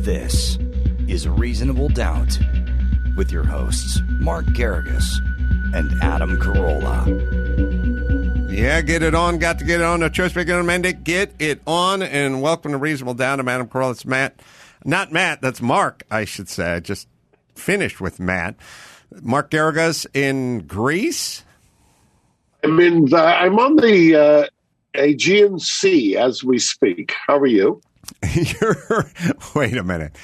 This is Reasonable Doubt with your hosts, Mark Garrigus and Adam Carolla. Yeah, get it on. Got to get it on. No choice but to amend it. Get it on. And welcome to Reasonable Doubt. I'm Adam Carolla. It's Matt. Not Matt. That's Mark, I should say. I just finished with Matt. Mark Garrigus in Greece. I'm on the Aegean Sea as we speak. How are you? Wait a minute.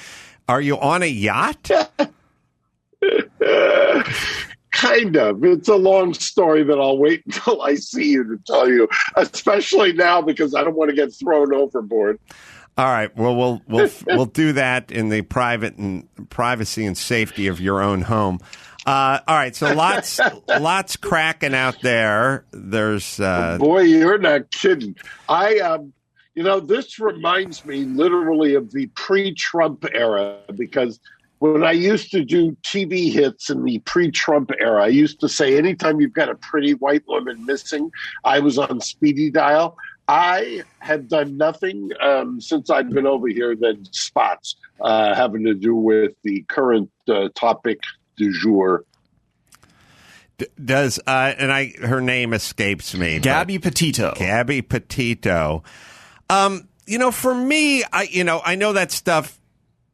Are you on a yacht? Kind of. It's a long story that I'll wait until I see you to tell you, especially now because I don't want to get thrown overboard. All right. Well, we'll do that in the privacy and safety of your own home. All right. So lots cracking out there. There's boy, you're not kidding. This reminds me literally of the pre-Trump era, because when I used to do TV hits in the pre-Trump era, I used to say anytime you've got a pretty white woman missing, I was on speedy dial. I have done nothing since I've been over here than spots having to do with the current topic du jour. Her name escapes me. Gabby Petito. Gabby Petito. For me, I know that stuff.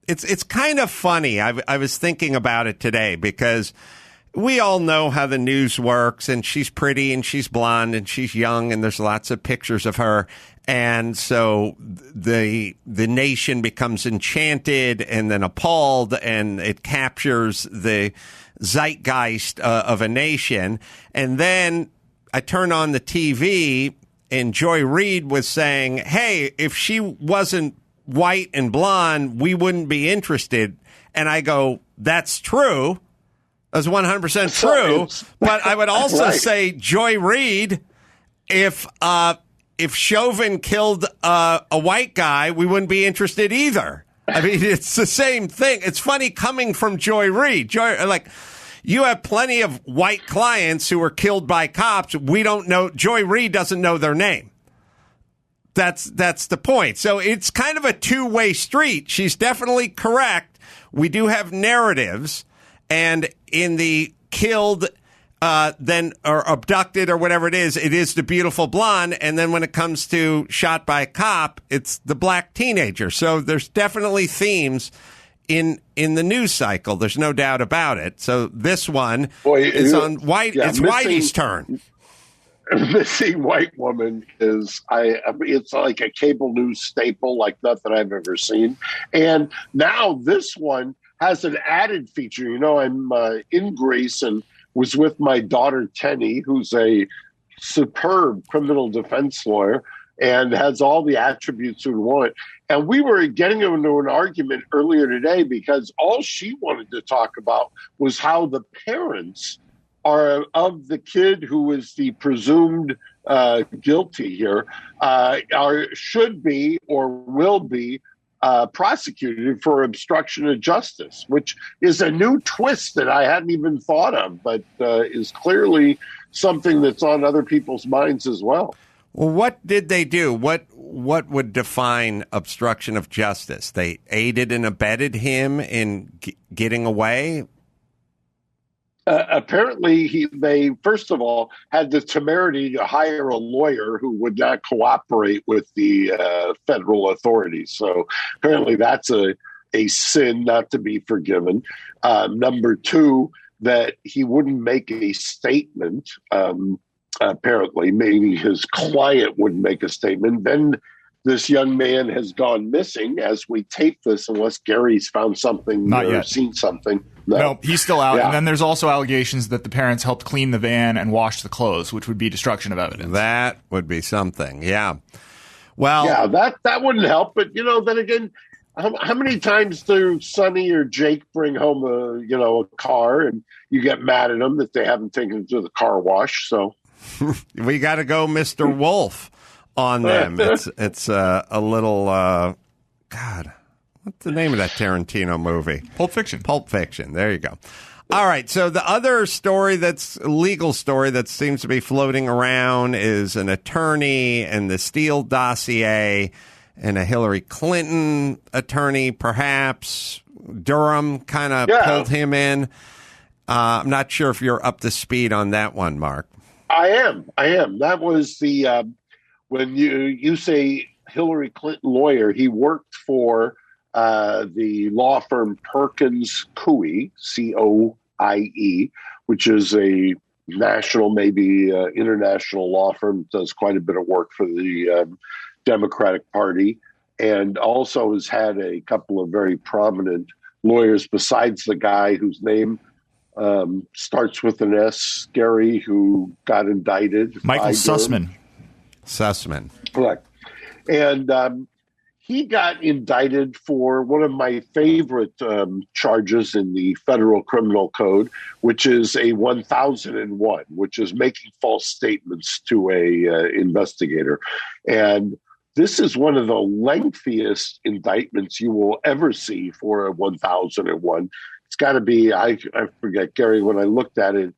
It's kind of funny. I was thinking about it today because we all know how the news works, and she's pretty and she's blonde and she's young and there's lots of pictures of her. And so the nation becomes enchanted and then appalled, and it captures the zeitgeist of a nation. And then I turn on the TV and Joy Reid was saying, hey, if she wasn't white and blonde, we wouldn't be interested. And I go, that's true. That's 100% true. But I would also say, Joy Reid, if Chauvin killed a white guy, we wouldn't be interested either. I mean, it's the same thing. It's funny coming from Joy Reid. You have plenty of white clients who were killed by cops. We don't know. Joy Reid doesn't know their name. That's the point. So it's kind of a two-way street. She's definitely correct. We do have narratives, and in the killed, then or abducted or whatever it is the beautiful blonde, and then when it comes to shot by a cop, it's the black teenager. So there's definitely themes in the news cycle. There's no doubt about it. So this one is on White. Yeah, it's Whitey's turn. Missing white woman is it's like a cable news staple like nothing I've ever seen. And now this one has an added feature. I'm in Greece and was with my daughter Tenny, who's a superb criminal defense lawyer and has all the attributes we want. And we were getting into an argument earlier today because all she wanted to talk about was how the parents are of the kid who is the presumed guilty here should be or will be prosecuted for obstruction of justice, which is a new twist that I hadn't even thought of, but is clearly something that's on other people's minds as well. Well, what did they do? What would define obstruction of justice? They aided and abetted him in getting away? Apparently, they first of all had the temerity to hire a lawyer who would not cooperate with the federal authorities. So apparently that's a sin not to be forgiven. Number two, that he wouldn't make a statement. Apparently, maybe his client wouldn't make a statement. Then this young man has gone missing as we tape this, unless Gary's found something or seen something. No, he's still out. Yeah. And then there's also allegations that the parents helped clean the van and wash the clothes, which would be destruction of evidence. That would be something. Yeah. Well, yeah, that wouldn't help. But, then again, how many times do Sonny or Jake bring home a car and you get mad at them that they haven't taken it to the car wash? So we got to go Mr. Wolf on them. It's a little, God. What's the name of that Tarantino movie? Pulp Fiction. Pulp Fiction. There you go. All right. So the other story that's a legal story that seems to be floating around is an attorney and the Steele dossier. and a Hillary Clinton attorney, perhaps. Durham kind of pulled him in. I'm not sure if you're up to speed on that one, Mark. I am. That was the when you say Hillary Clinton lawyer, he worked for the law firm Perkins Coie, Coie, which is a national, maybe international law firm, does quite a bit of work for the Democratic Party, and also has had a couple of very prominent lawyers besides the guy whose name starts with an S, Gary, who got indicted. Michael Sussman. Sussman. Correct. And he got indicted for one of my favorite charges in the federal criminal code, which is a 1001, which is making false statements to a investigator. And this is one of the lengthiest indictments you will ever see for a 1001. It's got to be, I forget, Gary, when I looked at it,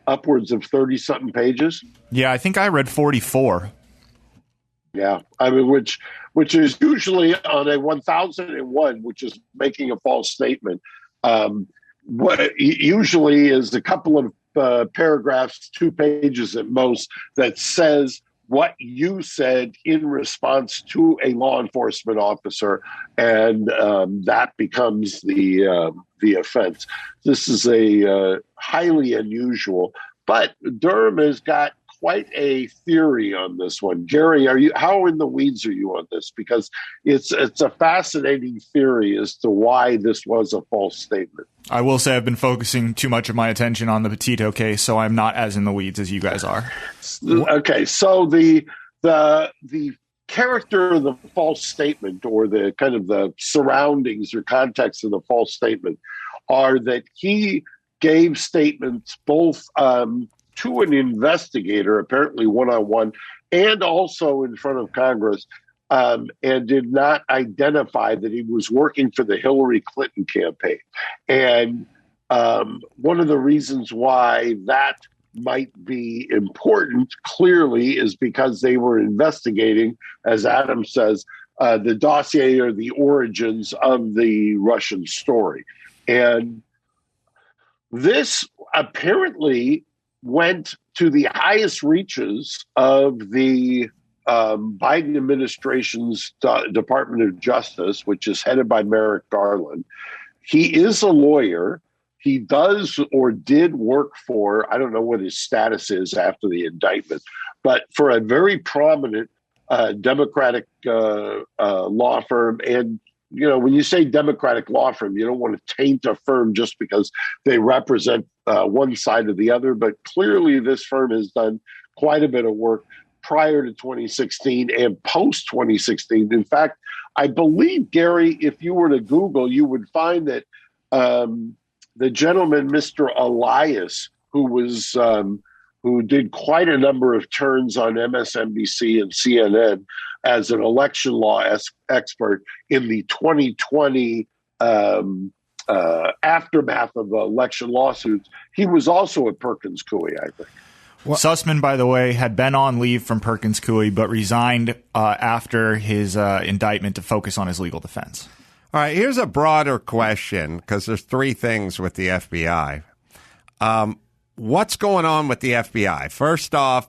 upwards of 30-something pages. Yeah, I think I read 44. Yeah, I mean, which is usually on a 1001, which is making a false statement. What usually is a couple of paragraphs, 2 pages at most, that says what you said in response to a law enforcement officer, and that becomes the offense. This is a highly unusual, but Durham has got quite a theory on this one. Gary, how in the weeds are you on this? Because it's a fascinating theory as to why this was a false statement. I will say I've been focusing too much of my attention on the Petito case, so I'm not as in the weeds as you guys are. Okay, so the character of the false statement, or the kind of the surroundings or context of the false statement, are that he gave statements both to an investigator, apparently one-on-one, and also in front of Congress, and did not identify that he was working for the Hillary Clinton campaign. And one of the reasons why that might be important, clearly, is because they were investigating, as Adam says, the dossier or the origins of the Russian story. And this apparently went to the highest reaches of the Biden administration's Department of Justice, which is headed by Merrick Garland. He is a lawyer. He does or did work for, I don't know what his status is after the indictment, but for a very prominent Democratic law firm. And you know, when you say Democratic law firm, you don't want to taint a firm just because they represent one side or the other. But clearly, this firm has done quite a bit of work prior to 2016 and post 2016. In fact, I believe, Gary, if you were to Google, you would find that the gentleman, Mr. Elias, who did quite a number of turns on MSNBC and CNN as an election law expert in the 2020 aftermath of the election lawsuits. He was also at Perkins Coie, I think. Well, Sussman, by the way, had been on leave from Perkins Coie, but resigned after his indictment to focus on his legal defense. All right, here's a broader question, because there's 3 things with the FBI. What's going on with the FBI? First off,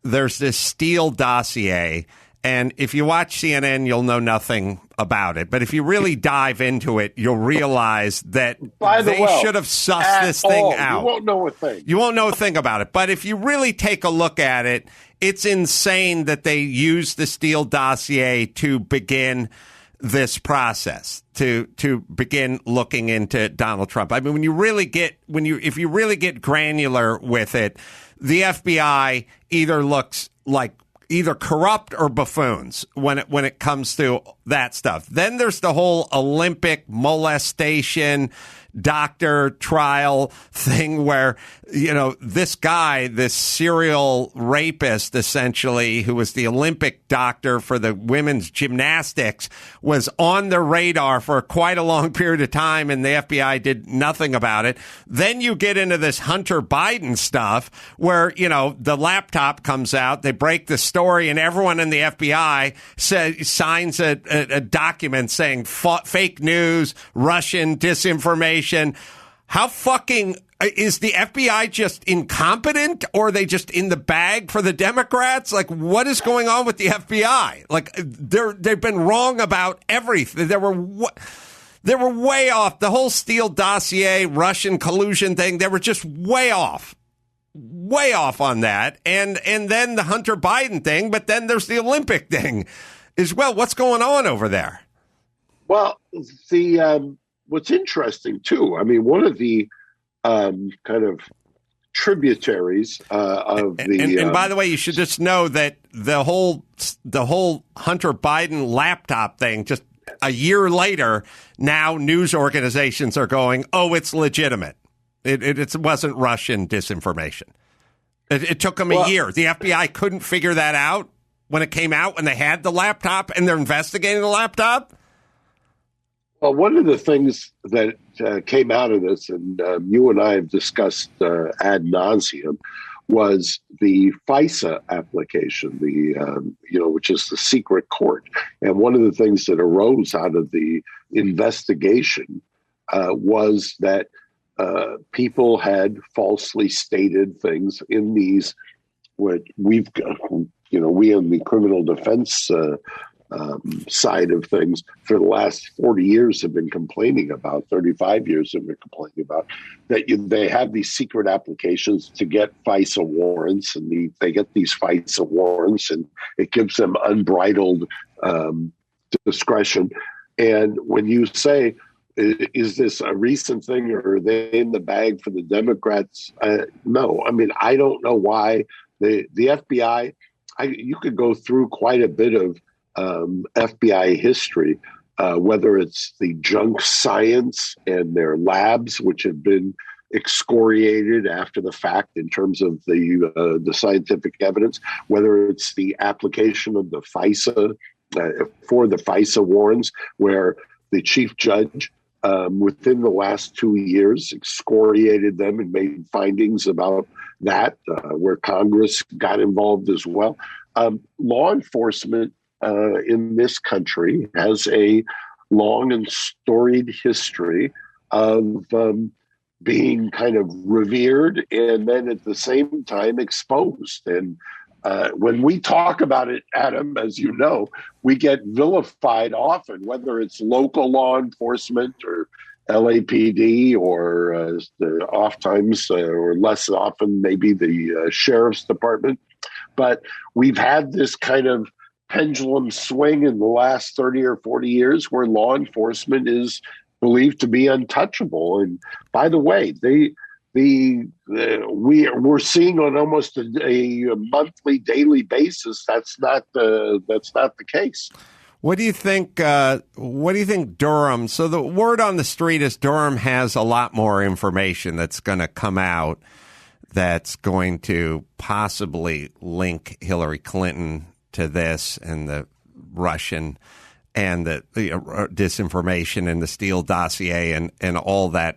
there's this Steele dossier, and if you watch CNN, you'll know nothing about it. But if you really dive into it, you'll realize that they should have sussed this thing out. You won't know a thing. You won't know a thing about it. But if you really take a look at it, it's insane that they used the Steele dossier to begin this process, to begin looking into Donald Trump. I mean, if you really get granular with it, the FBI either looks like either corrupt or buffoons when it comes to that stuff. Then there's the whole Olympic molestation doctor trial thing where, this guy, this serial rapist, essentially, who was the Olympic doctor for the women's gymnastics, was on the radar for quite a long period of time, and the FBI did nothing about it. Then you get into this Hunter Biden stuff where, the laptop comes out, they break the story, and everyone in the FBI signs a document saying fake news, Russian disinformation. How fucking is the FBI just incompetent, or are they just in the bag for the Democrats? Like, what is going on with the FBI? Like, they've been wrong about everything. They were way off. The whole Steele dossier, Russian collusion thing, they were just way off on that. And then the Hunter Biden thing, but then there's the Olympic thing as well. What's going on over there? Well, what's interesting too, I mean, one of the kind of tributaries of the and by the way, you should just know that the whole Hunter Biden laptop thing, just a year later, now news organizations are going, oh, it's legitimate. It wasn't Russian disinformation. It took them a year. The FBI couldn't figure that out when it came out, when they had the laptop and they're investigating the laptop. Well, one of the things that came out of this, and you and I have discussed ad nauseum, was the FISA application, which is the secret court. And one of the things that arose out of the investigation was that people had falsely stated things in these, what we in the criminal defense side of things for the last 40 years have been complaining about, 35 years have been complaining about, that they have these secret applications to get FISA warrants, and they get these FISA warrants, and it gives them unbridled discretion. And when you say, is this a recent thing, or are they in the bag for the Democrats? No. I mean, I don't know why the FBI, you could go through quite a bit of FBI history, whether it's the junk science and their labs, which have been excoriated after the fact in terms of the scientific evidence, whether it's the application of the FISA for the FISA warrants, where the chief judge within the last 2 years excoriated them and made findings about that, where Congress got involved as well. Law enforcement in this country has a long and storied history of being kind of revered and then at the same time exposed. And when we talk about it, Adam, as you know, we get vilified often, whether it's local law enforcement or LAPD or oftentimes or less often maybe the sheriff's department. But we've had this kind of pendulum swing in the last 30 or 40 years where law enforcement is believed to be untouchable. And by the way, we're seeing on almost a monthly, daily basis that's not the case. What do you think? Durham? So the word on the street is Durham has a lot more information that's going to come out that's going to possibly link Hillary Clinton to this and the Russian and the disinformation and the Steele dossier and all that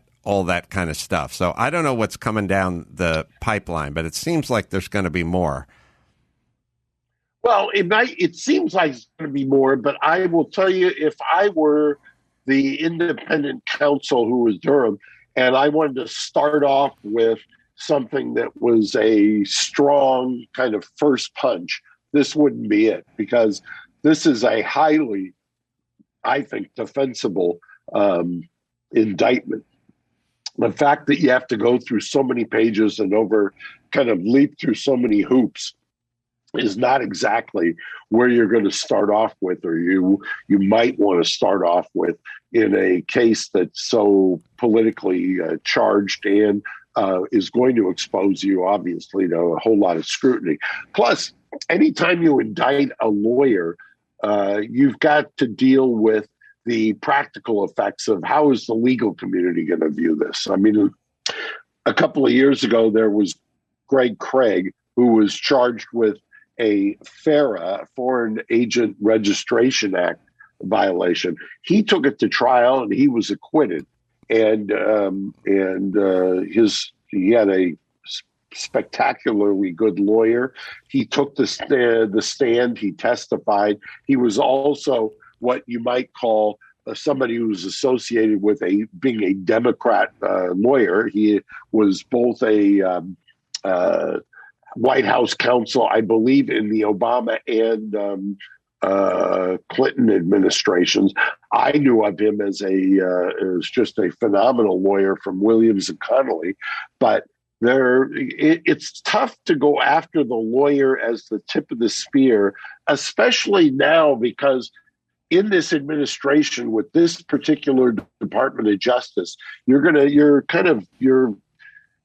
kind of stuff. So I don't know what's coming down the pipeline, but it seems like there's going to be more. Well, it seems like it's going to be more, but I will tell you, if I were the independent counsel who was Durham, and I wanted to start off with something that was a strong kind of first punch, this wouldn't be it, because this is a highly, I think, defensible indictment. The fact that you have to go through so many pages and leap through so many hoops is not exactly where you're going to start off with, or you might want to start off with in a case that's so politically charged and is going to expose you, obviously, to a whole lot of scrutiny. Plus, anytime you indict a lawyer, you've got to deal with the practical effects of how is the legal community going to view this. I mean, a couple of years ago, there was Greg Craig, who was charged with a FARA, Foreign Agent Registration Act violation. He took it to trial and he was acquitted. And he had a spectacularly good lawyer. He took the stand. He testified. He was also what you might call somebody who was associated with being a Democrat lawyer. He was both a White House counsel, I believe, in the Obama and Clinton administrations. I knew of him as just a phenomenal lawyer from Williams and Connolly, but it's tough to go after the lawyer as the tip of the spear, especially now because in this administration with this particular Department of Justice, you're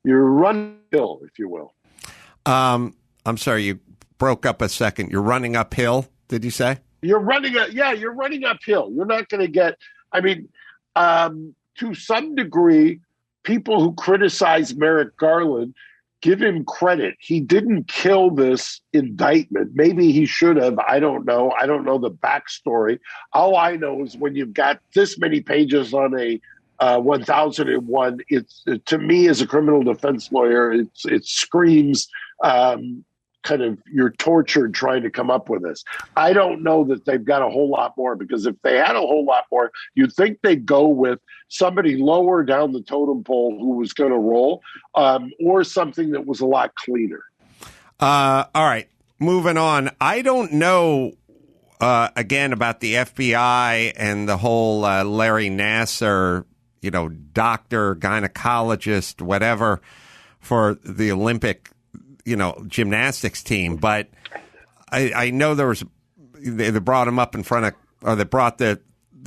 running uphill, if you will. I'm sorry, you broke up a second. You're running uphill, did you say? You're running uphill. You're not going to get, to some degree, people who criticize Merrick Garland, give him credit. He didn't kill this indictment. Maybe he should have. I don't know. I don't know the backstory. All I know is when you've got this many pages on a 1001, it's, to me as a criminal defense lawyer, it screams kind of you're tortured trying to come up with this. I don't know that they've got a whole lot more, because if they had a whole lot more, you'd think they'd go with somebody lower down the totem pole who was going to roll, or something that was a lot cleaner. All right, moving on. I don't know, again, about the FBI and the whole Larry Nassar, doctor, gynecologist, whatever, for the Olympic gymnastics team, but I know they brought him up in front of, or they brought the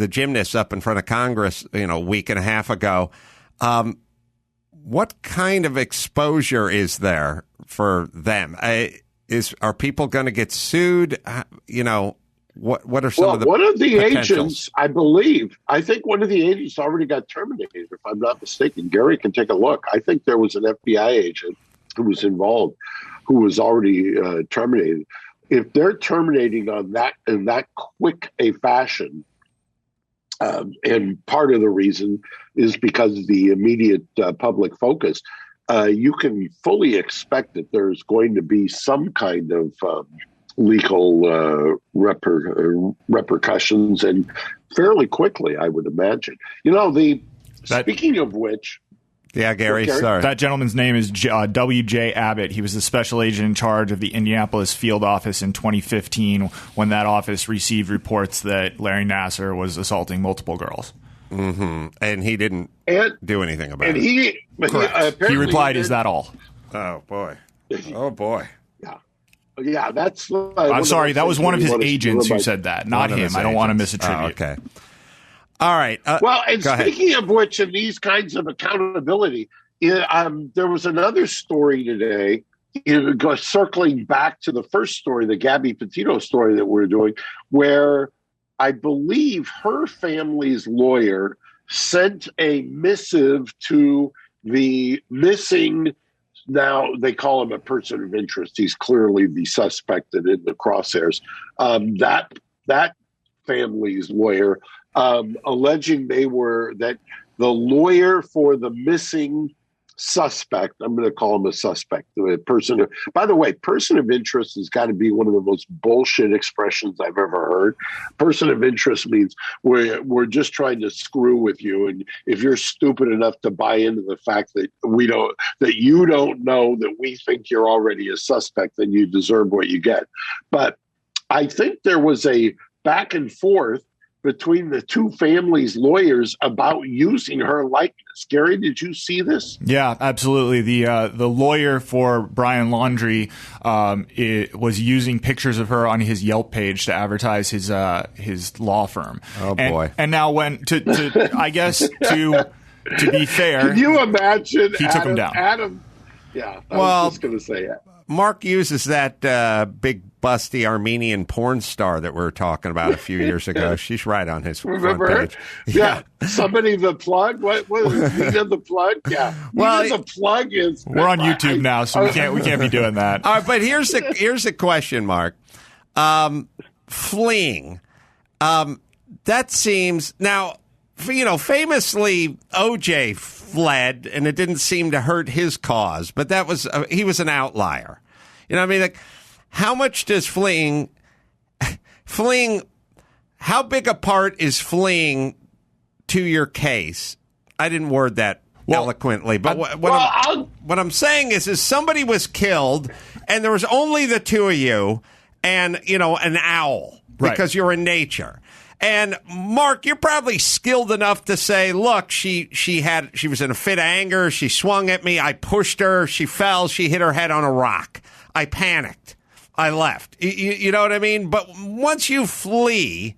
gymnasts up in front of Congress, a week and a half ago. What kind of exposure is there for them? Are people going to get sued? What are some of the one of the potentials? agents, I think one of the agents already got terminated, if I'm not mistaken. Gary can take a look. I think there was an FBI agent who was involved, who was already terminated. If they're terminating on that in that quick a fashion, and part of the reason is because of the immediate public focus, you can fully expect that there's going to be some kind of legal repercussions, and fairly quickly, I would imagine. Speaking of which. Yeah, Gary, sorry. That gentleman's name is W.J. Abbott. He was the special agent in charge of the Indianapolis field office in 2015 when that office received reports that Larry Nassar was assaulting multiple girls. Mm-hmm. And he didn't do anything about it. He replied, "Is that all?" Oh, boy. Oh, boy. Yeah, that's... I'm sorry, that was one of his agents who said that, not him. I don't want to misattribute. Oh, okay. All right. And speaking of which, in these kinds of accountability, there was another story today, circling back to the first story, the Gabby Petito story that we're doing, where I believe her family's lawyer sent a missive to the missing, now they call him a person of interest. He's clearly the suspect and in the crosshairs. That family's lawyer, alleging that the lawyer for the missing suspect, I'm going to call him a suspect, by the way, person of interest has got to be one of the most bullshit expressions I've ever heard. Person of interest means we're just trying to screw with you, and if you're stupid enough to buy into the fact that you don't know that we think you're already a suspect, then you deserve what you get. But I think there was a back and forth between the two families' lawyers about using her likeness. Gary, did you see this? Yeah, absolutely. The lawyer for Brian Laundrie was using pictures of her on his Yelp page to advertise his law firm. Oh boy! And now I guess to be fair, can you imagine? He took him down. Adam. Yeah, I was just going to say that. Mark uses that big busty Armenian porn star that we were talking about a few years ago. She's right on his front page. Yeah. Somebody the plug? What was Nina the plug? Yeah. Well, Nina the plug is. We're on YouTube now, so we can't be doing that. All right, but here's the question, Mark. Fleeing. That seems now. Famously, OJ fled, and it didn't seem to hurt his cause. But that was he was an outlier. You know what I mean? Like, how much does fleeing? How big a part is fleeing to your case? I didn't word that eloquently, but what I'm saying is somebody was killed, and there was only the two of you, and an owl because you're in nature. And Mark, you're probably skilled enough to say, look, she was in a fit of anger. She swung at me. I pushed her. She fell. She hit her head on a rock. I panicked. I left. You know what I mean? But once you flee.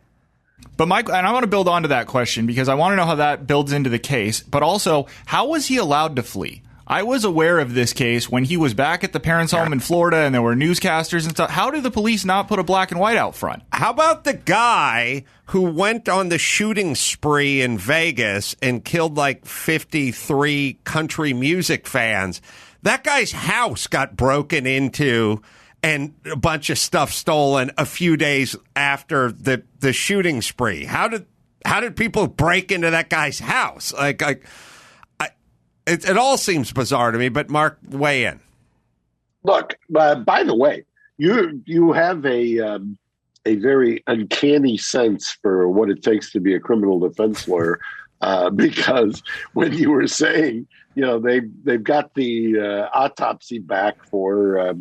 But Mike, and I want to build on to that question because I want to know how that builds into the case. But also, how was he allowed to flee? I was aware of this case when he was back at the parents' home in Florida and there were newscasters and stuff. How did the police not put a black and white out front? How about the guy who went on the shooting spree in Vegas and killed like 53 country music fans? That guy's house got broken into and a bunch of stuff stolen a few days after the shooting spree. How did people break into that guy's house? It all seems bizarre to me, but Mark, weigh in. Look, by the way, you have a very uncanny sense for what it takes to be a criminal defense lawyer, because when you were saying, they've got the autopsy back for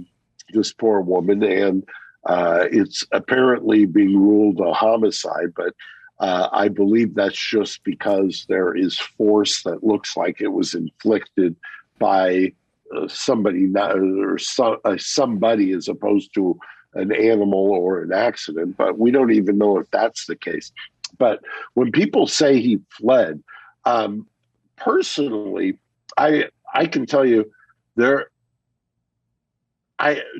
this poor woman, and it's apparently being ruled a homicide, but I believe that's just because there is force that looks like it was inflicted by somebody as opposed to an animal or an accident. But we don't even know if that's the case. But when people say he fled, personally, I can tell you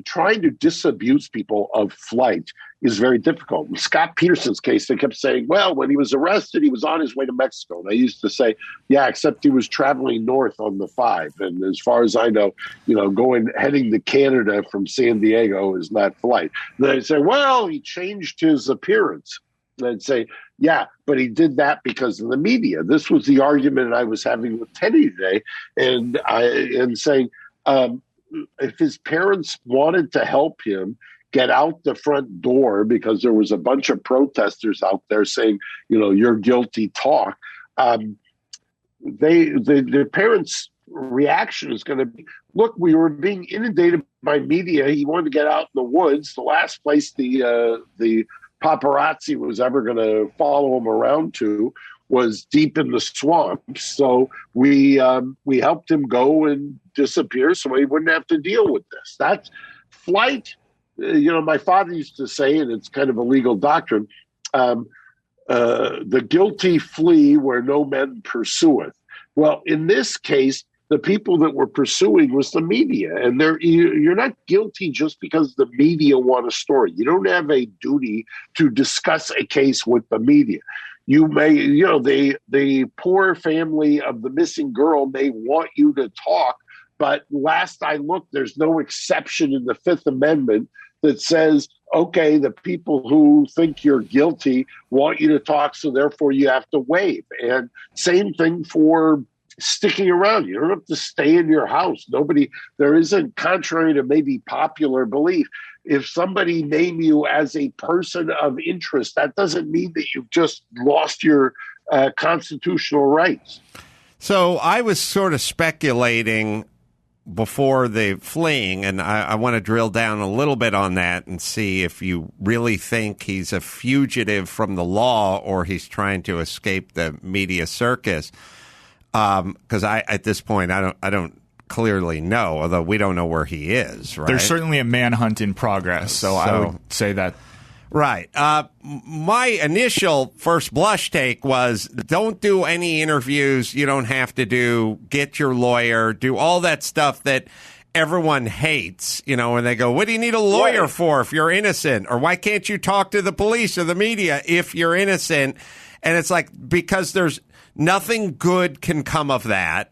trying to disabuse people of flight is very difficult. In Scott Peterson's case, they kept saying, well, when he was arrested, he was on his way to Mexico. And I used to say, yeah, except he was traveling north on the 5. And as far as I know, heading to Canada from San Diego is not flight. And they'd say, well, he changed his appearance. And I'd say, yeah, but he did that because of the media. This was the argument I was having with Teddy today. And saying, if his parents wanted to help him get out the front door because there was a bunch of protesters out there saying, you're guilty, talk. The parents' reaction is going to be, look, we were being inundated by media. He wanted to get out in the woods. The last place the paparazzi was ever going to follow him around to was deep in the swamp. So we helped him go and disappear so he wouldn't have to deal with this. That's flight. My father used to say, and it's kind of a legal doctrine, the guilty flee where no man pursueth. Well, in this case, the people that were pursuing was the media. And you're not guilty just because the media want a story. You don't have a duty to discuss a case with the media. You may, the poor family of the missing girl may want you to talk, but last I looked, there's no exception in the Fifth Amendment that says, okay, the people who think you're guilty want you to talk, so therefore you have to waive. And same thing for sticking around. You don't have to stay in your house. There isn't, contrary to maybe popular belief, if somebody name you as a person of interest, that doesn't mean that you've just lost your constitutional rights. So I was sort of speculating before the fleeing, and I want to drill down a little bit on that and see if you really think he's a fugitive from the law or he's trying to escape the media circus. Because at this point, I don't clearly know, although we don't know where he is, right? There's certainly a manhunt in progress, so I would say that. Right. My initial first blush take was don't do any interviews you don't have to do. Get your lawyer. Do all that stuff that everyone hates, and they go, what do you need a lawyer Right. for if you're innocent? Or why can't you talk to the police or the media if you're innocent? And it's like, because there's nothing good can come of that.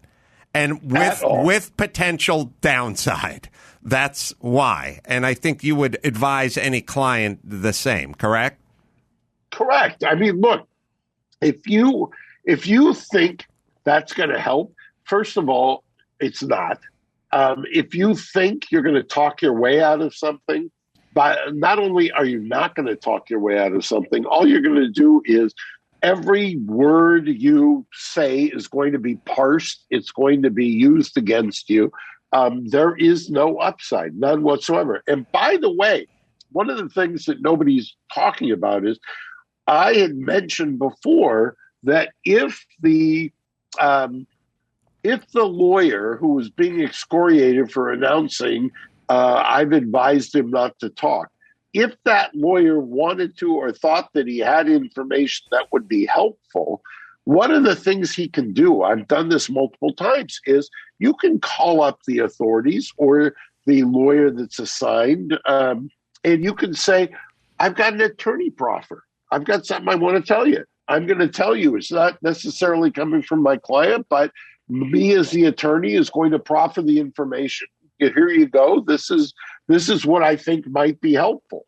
And with potential downside. That's why. And I think you would advise any client the same, correct? Correct. I mean, look, if you think that's going to help, first of all, it's not. If you think you're going to talk your way out of something, but not only are you not going to talk your way out of something, all you're going to do is every word you say is going to be parsed. It's going to be used against you. There is no upside, none whatsoever. And by the way, one of the things that nobody's talking about is I had mentioned before that if the lawyer who was being excoriated for announcing, I've advised him not to talk, if that lawyer wanted to or thought that he had information that would be helpful, one of the things he can do, I've done this multiple times, is you can call up the authorities or the lawyer that's assigned, and you can say, I've got an attorney proffer. I've got something I want to tell you. I'm going to tell you. It's not necessarily coming from my client, but me as the attorney is going to proffer the information. Here you go. This is what I think might be helpful.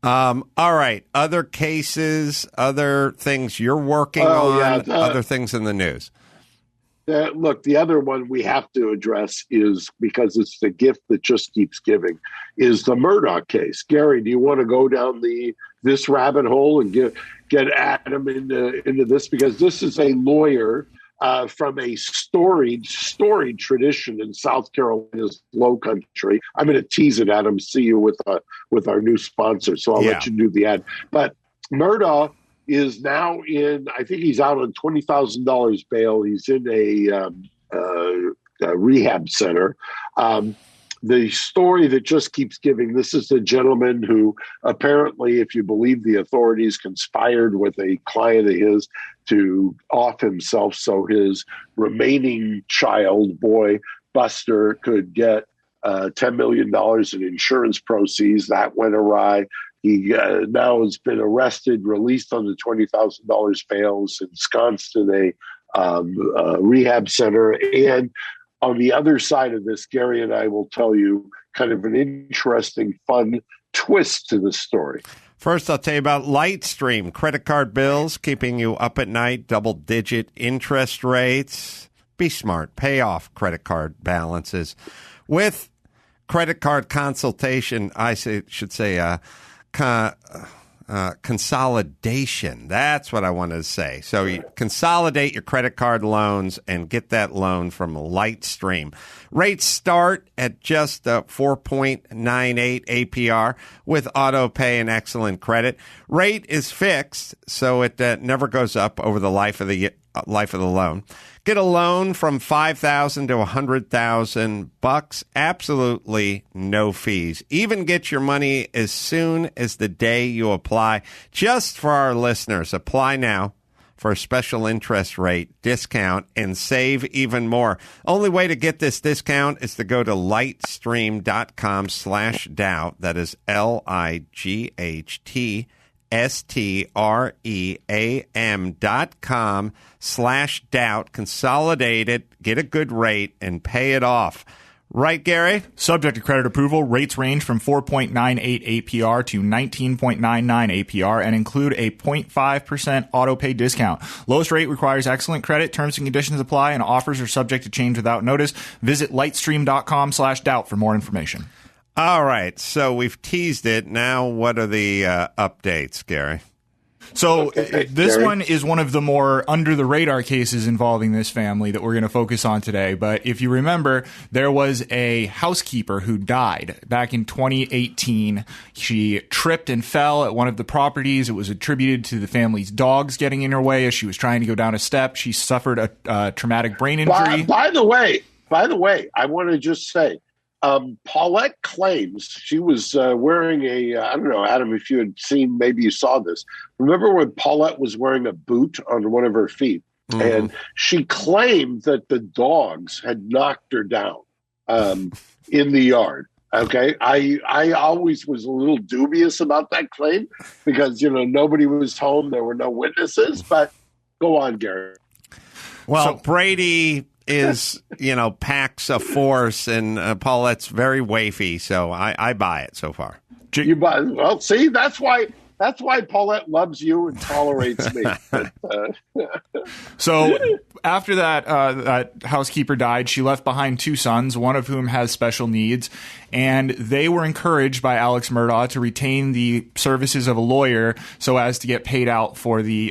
All right. Other cases, other things you're working on, other things in the news. Look, the other one we have to address is, because it's the gift that just keeps giving, is the Murdaugh case. Gary, do you want to go down this rabbit hole and get Adam into this? Because this is a lawyer from a storied tradition in South Carolina's Low Country. I'm going to tease it, Adam. See you with our new sponsor, so I'll let you do the ad. But Murdaugh is now I think he's out on $20,000 bail. He's in a rehab center. The story that just keeps giving, this is a gentleman who apparently, if you believe the authorities, conspired with a client of his to off himself so his remaining child, boy, Buster, could get $10 million in insurance proceeds. That went awry. He now has been arrested, released on the $20,000 bail, ensconced in a rehab center. And on the other side of this, Gary and I will tell you kind of an interesting, fun twist to the story. First, I'll tell you about Lightstream. Credit card bills keeping you up at night, double-digit interest rates. Be smart. Pay off credit card balances. With credit card consultation, should say consolidation. That's what I wanted to say. So you consolidate your credit card loans and get that loan from Lightstream. Rates start at just 4.98 APR with auto pay and excellent credit. Rate is fixed, so it never goes up over the life of the loan. Get a loan from $5,000 to $100,000, absolutely no fees. Even get your money as soon as the day you apply. Just for our listeners, apply now for a special interest rate discount and save even more. Only way to get this discount is to go to lightstream.com/doubt. That is lightstream.com/doubt. Consolidate it, get a good rate, and pay it off. Right, Gary? Subject to credit approval, rates range from 4.98 APR to 19.99 APR and include a 0.5% auto pay discount. Lowest rate requires excellent credit. Terms and conditions apply, and offers are subject to change without notice. Visit lightstream.com/doubt for more information. All right, so we've teased it. Now, what are the updates, Gary? So this one is one of the more under-the-radar cases involving this family that we're going to focus on today. But if you remember, there was a housekeeper who died back in 2018. She tripped and fell at one of the properties. It was attributed to the family's dogs getting in her way as she was trying to go down a step. She suffered a traumatic brain injury. By the way, I want to just say, Paulette claims she was wearing I don't know, Adam, if you had seen, maybe you saw this. Remember when Paulette was wearing a boot on one of her feet? Mm-hmm. And she claimed that the dogs had knocked her down. in the yard. Okay, I always was a little dubious about that claim because nobody was home, there were no witnesses. But go on, Gary. Well, Brady is packs a force, and Paulette's very wafy, so I buy it so far. You buy? Well, see, that's why Paulette loves you and tolerates me. So after that housekeeper died, she left behind 2 sons, one of whom has special needs, and they were encouraged by Alex Murdaugh to retain the services of a lawyer so as to get paid out for the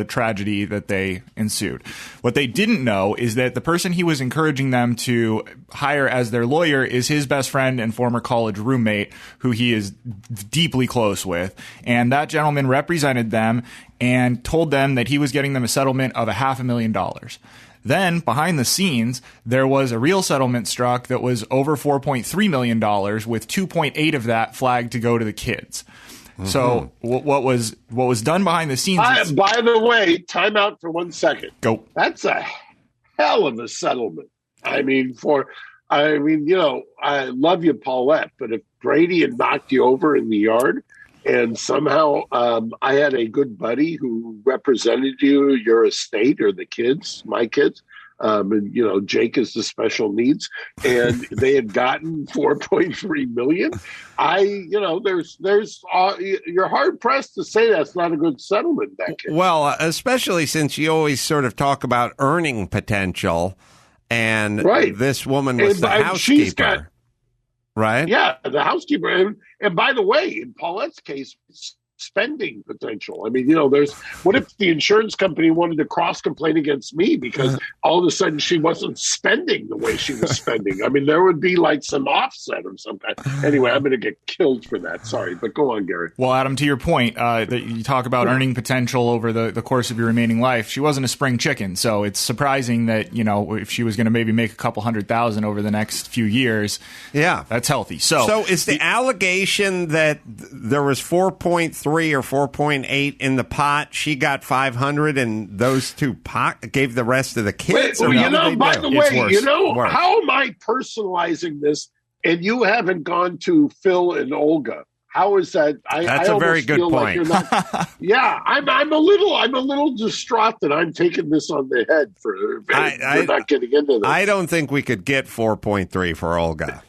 tragedy that they ensued. What they didn't know is that the person he was encouraging them to hire as their lawyer is his best friend and former college roommate, who he is deeply close with. And that gentleman represented them and told them that he was getting them a settlement of $500,000. Then, behind the scenes, there was a real settlement struck that was over $4.3 million, with 2.8 of that flagged to go to the kids. Mm-hmm. So, what was done behind the scenes? By the way, time out for 1 second. Go. That's a hell of a settlement. I love you, Paulette, but if Brady had knocked you over in the yard, and somehow I had a good buddy who represented your estate or the kids, my kids, and Jake is the special needs, and they had gotten $4.3 million. You're hard pressed to say that's not a good settlement in that case. Well, especially since you always sort of talk about earning potential, and this woman was the housekeeper. Right. Yeah, the housekeeper. And by the way, in Paulette's case, spending potential. What if the insurance company wanted to cross complain against me because all of a sudden she wasn't spending the way she was spending? There would be like some offset or something. Anyway, I'm going to get killed for that. Sorry, but go on, Gary. Well, Adam, to your point, that you talk about earning potential over the course of your remaining life, she wasn't a spring chicken. So it's surprising that, if she was going to maybe make a couple $100,000 over the next few years, that's healthy. So is the allegation that there was 4.3 or 4.8 in the pot, she got 500, and those two gave the rest of the kids? By the way, how am I personalizing this and you haven't gone to Phil and Olga? How is that? That's a very good point. I'm a little distraught that I'm taking this on the head for not getting into this. I don't think we could get 4.3 for Olga.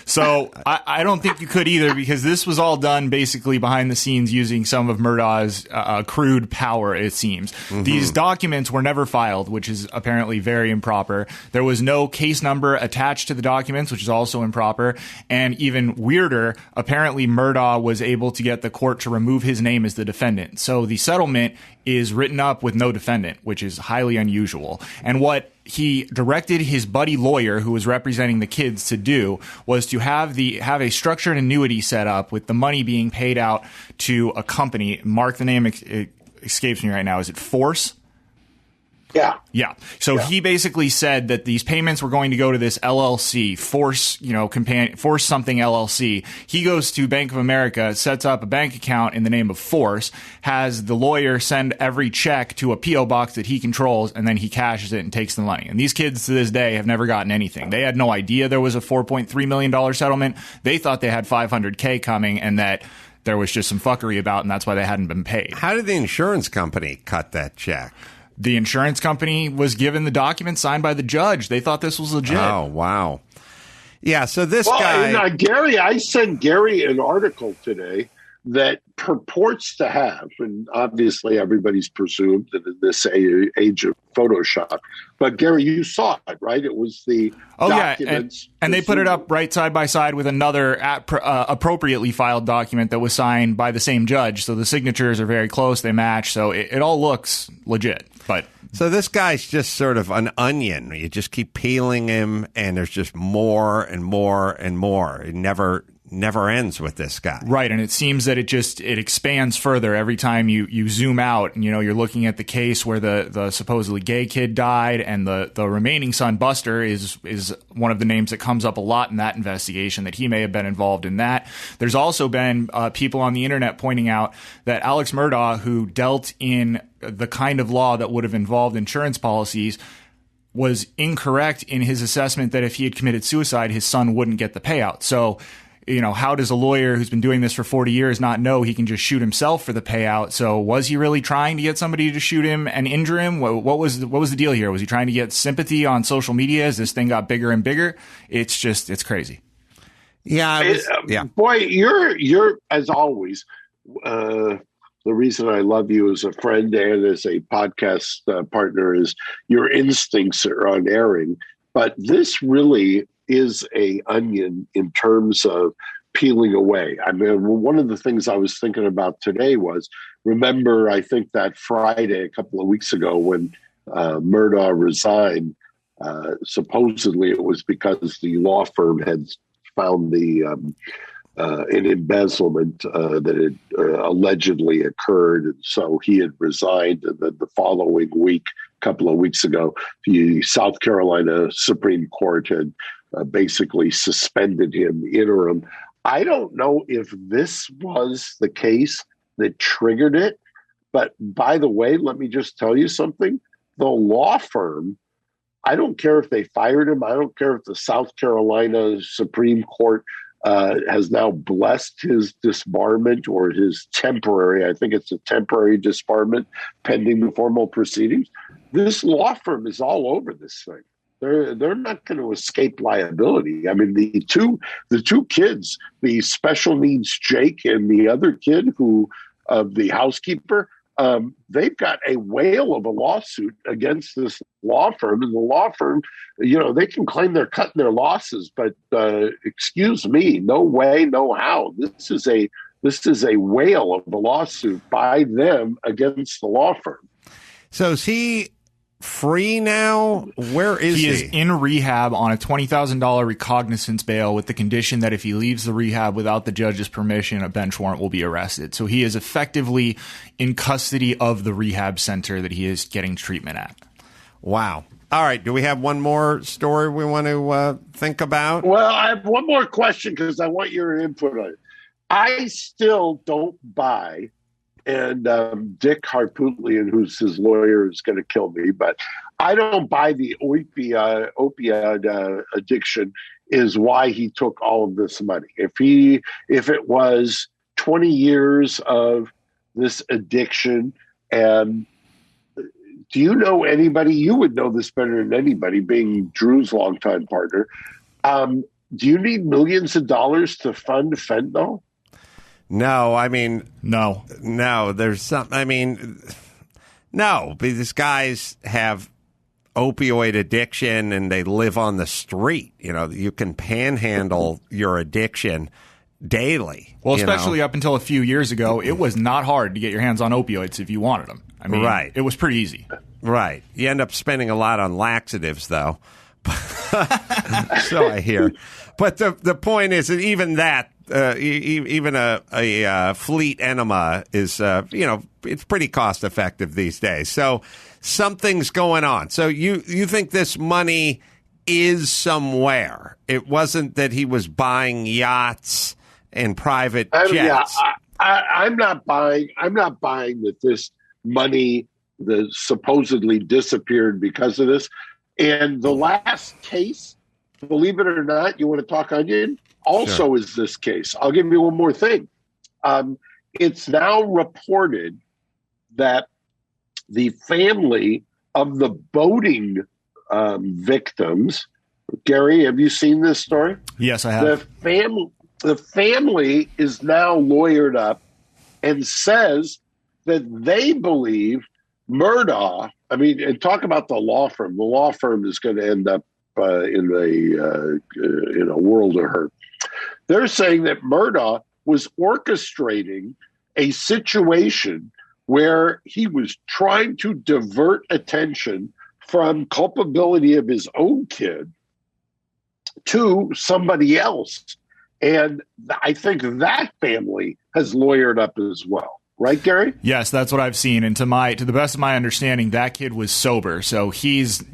So I don't think you could either, because this was all done basically behind the scenes using some of Murdaugh's crude power, it seems. Mm-hmm. These documents were never filed, which is apparently very improper. There was no case number attached to the documents, which is also improper. And even weirder, apparently Murdaugh was able to get the court to remove his name as the defendant. So the settlement is written up with no defendant, which is highly unusual. And what he directed his buddy lawyer, who was representing the kids, to do was to have a structured annuity set up with the money being paid out to a company. Mark, the name escapes me right now. Is it Force? Yeah. So he basically said that these payments were going to go to this LLC, Force something LLC. He goes to Bank of America, sets up a bank account in the name of Force, has the lawyer send every check to a P.O. box that he controls, and then he cashes it and takes the money. And these kids to this day have never gotten anything. They had no idea there was a $4.3 million settlement. They thought they had $500K coming, and that there was just some fuckery about, and that's why they hadn't been paid. How did the insurance company cut that check? The insurance company was given the document signed by the judge. They thought this was legit. Oh, wow. Yeah, so this guy... And, Gary, I sent Gary an article today that purports to have, and obviously everybody's presumed that in this age of Photoshop, but Gary, you saw it, right? It was the documents. And they put it up right side by side with another appropriately filed document that was signed by the same judge. So the signatures are very close, they match, so it all looks legit. So this guy's just sort of an onion. You just keep peeling him, and there's just more and more and more. It never ends with this guy. Right, and it seems that it expands further every time you zoom out, and you're looking at the case where the supposedly gay kid died, and the remaining son, Buster, is one of the names that comes up a lot in that investigation, that he may have been involved in that. There's also been people on the internet pointing out that Alex Murdaugh, who dealt in the kind of law that would have involved insurance policies, was incorrect in his assessment that if he had committed suicide, his son wouldn't get the payout. So, how does a lawyer who's been doing this for 40 years not know he can just shoot himself for the payout? So was he really trying to get somebody to shoot him and injure him? What was the deal here? Was he trying to get sympathy on social media as this thing got bigger and bigger? It's crazy. Yeah. Boy, you're as always, the reason I love you as a friend and as a podcast partner is your instincts are unerring. But this really is a onion in terms of peeling away. I mean, one of the things I was thinking about today was, remember, I think that Friday, a couple of weeks ago, when Murdaugh resigned, supposedly it was because the law firm had found an embezzlement that had allegedly occurred. And so he had resigned. And then the following week, a couple of weeks ago, the South Carolina Supreme Court had basically suspended him interim. I don't know if this was the case that triggered it. But by the way, let me just tell you something. The law firm, I don't care if they fired him. I don't care if the South Carolina Supreme Court has now blessed his disbarment or his temporary, I think it's a temporary disbarment pending the formal proceedings. This law firm is all over this thing. They're not going to escape liability. I mean, the two kids, the special needs Jake and the other kid the housekeeper, they've got a whale of a lawsuit against this law firm. And the law firm, they can claim they're cutting their losses, but excuse me, no way, no how. This is a whale of a lawsuit by them against the law firm. So is he free now? Where is he? He is in rehab on a $20,000 recognizance bail with the condition that if he leaves the rehab without the judge's permission, a bench warrant will be arrested. So he is effectively in custody of the rehab center that he is getting treatment at. Wow. All right. Do we have one more story we want to think about? Well, I have one more question because I want your input on it. I still don't buy, and Dick Harpootlian, who's his lawyer, is going to kill me, but I don't buy the opioid addiction is why he took all of this money. If it was 20 years of this addiction, and do you know anybody, you would know this better than anybody, being Drew's longtime partner, do you need millions of dollars to fund fentanyl? No, I mean, no. There's some. I mean, no. These guys have opioid addiction and they live on the street. You can panhandle your addiction daily. Well, especially up until a few years ago, it was not hard to get your hands on opioids if you wanted them. I mean, right. It was pretty easy. Right. You end up spending a lot on laxatives, though. So I hear. But the point is that even that. Even a fleet enema is, it's pretty cost effective these days. So something's going on. So you think this money is somewhere? It wasn't that he was buying yachts and private jets. I'm not buying that this money that supposedly disappeared because of this. And the last case, believe it or not, you want to talk onion? Also, sure. Is this case. I'll give you one more thing. It's now reported that the family of the boating victims, Gary, have you seen this story? Yes, I have. The family is now lawyered up and says that they believe Murdaugh, and talk about the law firm. The law firm is going to end up in a world of hurt. They're saying that Murdaugh was orchestrating a situation where he was trying to divert attention from culpability of his own kid to somebody else. And I think that family has lawyered up as well. Right, Gary? Yes, that's what I've seen. And to the best of my understanding, that kid was sober. So he's,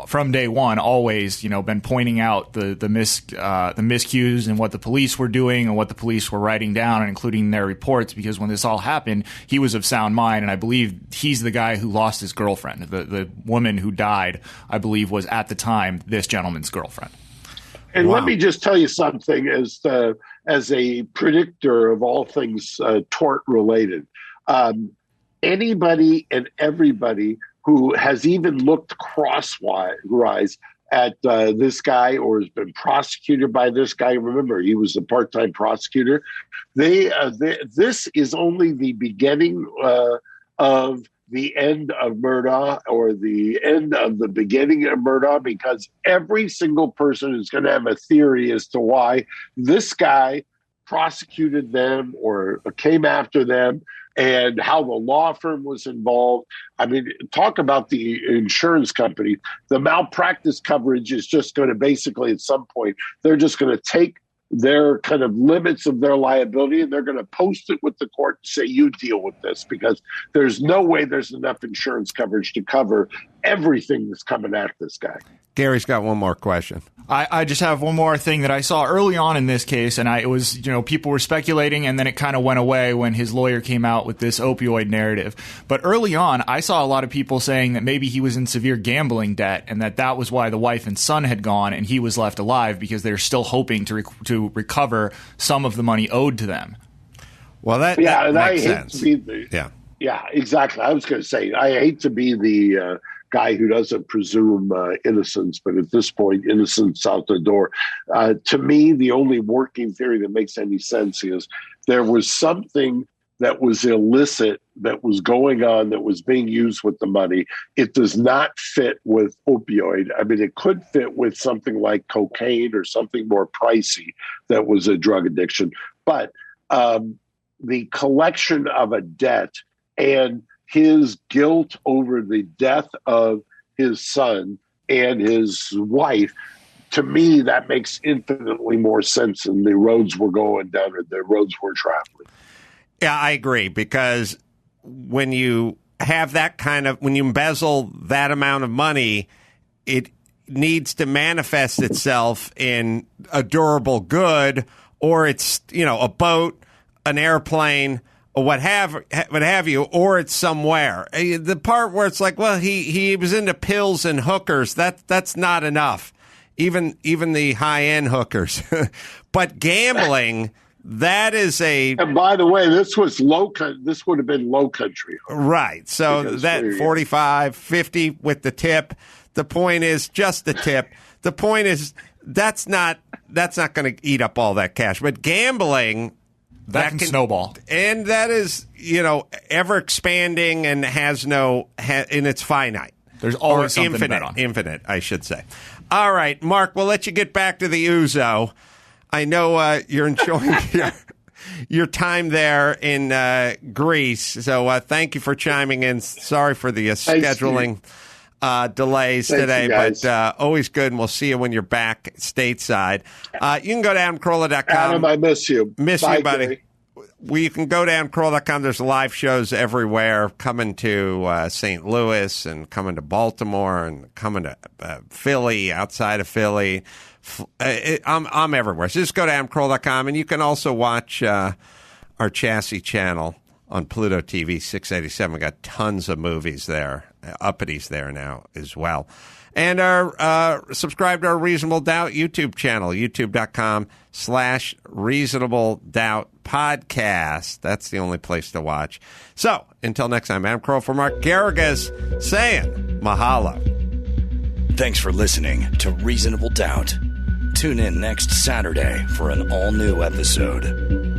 from day one, always, been pointing out the miscues and what the police were doing and what the police were writing down and including their reports. Because when this all happened, he was of sound mind. And I believe he's the guy who lost his girlfriend. The woman who died, I believe, was at the time this gentleman's girlfriend. And Let me just tell you something as a predictor of all things tort related. Anybody and everybody who has even looked crosswise at this guy or has been prosecuted by this guy, remember, he was a part-time prosecutor. This is only the beginning of the end of Murdaugh or the end of the beginning of Murdaugh, because every single person is going to have a theory as to why this guy prosecuted them or came after them and how the law firm was involved. I mean, talk about the insurance company. The malpractice coverage is just going to basically at some point, they're just going to take their kind of limits of their liability and they're going to post it with the court and say, you deal with this, because there's no way there's enough insurance coverage to cover everything that's coming at this guy. Gary's got one more question. I just have one more thing that I saw early on in this case, and it was, people were speculating, and then it kind of went away when his lawyer came out with this opioid narrative. But early on, I saw a lot of people saying that maybe he was in severe gambling debt, and that was why the wife and son had gone, and he was left alive because they're still hoping to recover some of the money owed to them. Well, that makes sense. Yeah, exactly. I was going to say, I hate to be the guy who doesn't presume innocence, but at this point, innocence out the door. To me, the only working theory that makes any sense is there was something that was illicit that was going on that was being used with the money. It does not fit with opioid. I mean, it could fit with something like cocaine or something more pricey that was a drug addiction. But the collection of a debt and his guilt over the death of his son and his wife, to me, that makes infinitely more sense than the roads we're going down or the roads we're traveling. Yeah, I agree, because when you have when you embezzle that amount of money, it needs to manifest itself in a durable good, or it's, a boat, an airplane, or what have you, or it's somewhere. The part where it's like, well, he was into pills and hookers, that's not enough. Even the high-end hookers. But gambling, that is a... And by the way, this would have been low country. Right. So that 45, 50 with the tip. The point is just the tip. The point is that's not going to eat up all that cash. But gambling... That can snowball. And that is, ever expanding and and it's finite. There's always something infinite, to bet on. Infinite, I should say. All right, Mark, we'll let you get back to the Ouzo. I know you're enjoying your time there in Greece. So thank you for chiming in. Sorry for the scheduling delays today, but always good, and we'll see you when you're back stateside. You can go to AdamCarolla.com. Adam, I miss you. Bye, you, buddy. You can go to AdamCarolla.com. There's live shows everywhere, coming to St. Louis and coming to Baltimore and coming to Philly, outside of Philly. I'm everywhere. So just go to AdamCarolla.com, and you can also watch our Chassis channel on Pluto TV 687. We got tons of movies there, uppities there now as well. And subscribe to our Reasonable Doubt YouTube channel, youtube.com/Reasonable Doubt Podcast. That's the only place to watch. So until next time, Adam Carolla for Mark Garrigas saying mahalo. Thanks for listening to Reasonable Doubt. Tune in next Saturday for an all-new episode.